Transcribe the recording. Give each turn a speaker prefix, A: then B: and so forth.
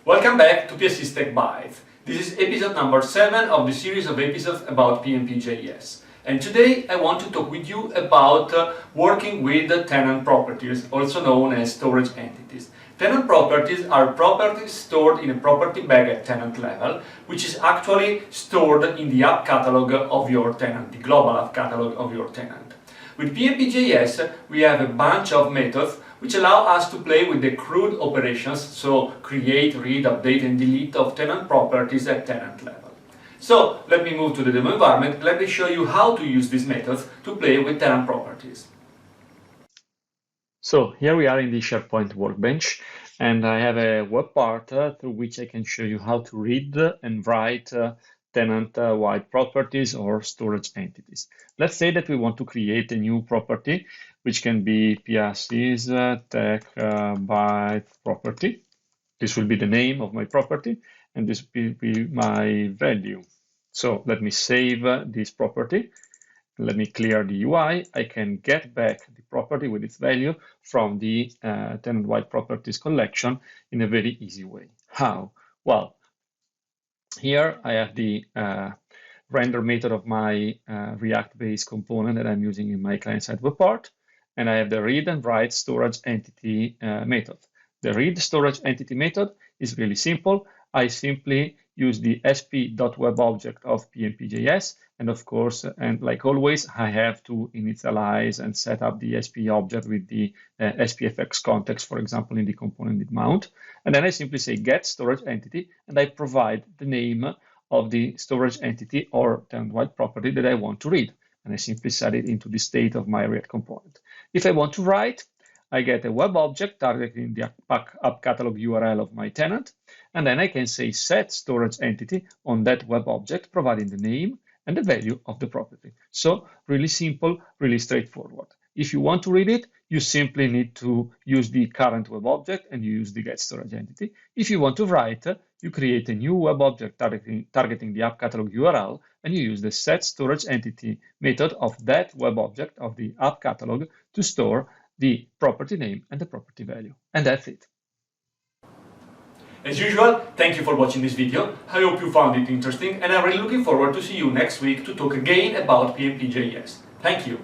A: Welcome back to PSC Tech Bytes. This is episode number 7 of the series of episodes about PnPjs. And today I want to talk with you about working with tenant properties, also known as storage entities. Tenant properties are properties stored in a property bag at tenant level, which is actually stored in the app catalog of your tenant, the global app catalog of your tenant. With PnPjs, we have a bunch of methods which allow us to play with the CRUD operations, so create, read, update and delete of tenant properties at tenant level. So let me move to the demo environment. Let me show you how to use these methods to play with tenant properties.
B: So here we are in the SharePoint workbench, and I have a web part through which I can show you how to read and write tenant-wide properties or storage entities. Let's say that we want to create a new property, which can be PSC's tech byte property. This will be the name of my property, and this will be my value. So let me save this property. Let me clear the UI. I can get back the property with its value from the tenant-wide properties collection in a very easy way. How? Well, here I have the render method of my React-based component that I'm using in my client-side web part, and I have the read and write storage entity method. The read storage entity method is really simple. I simply use the sp.webObject of PnPjs, and of course, and like always, I have to initialize and set up the SP object with the SPFx context, for example, in the component mount. And then I simply say get storage entity, and I provide the name of the storage entity or tenant-wide property that I want to read. And I simply set it into the state of my React component. If I want to write, I get a web object targeting the app catalog URL of my tenant, and then I can say set storage entity on that web object, providing the name and the value of the property. So really simple, really straightforward. If you want to read it, you simply need to use the current web object and you use the get storage entity. If you want to write, you create a new web object targeting the app catalog URL, and you use the set storage entity method of that web object of the app catalog to store the property name and the property value. And that's it.
A: As usual, thank you for watching this video. I hope you found it interesting, and I'm really looking forward to see you next week to talk again about PnPjs. Thank you.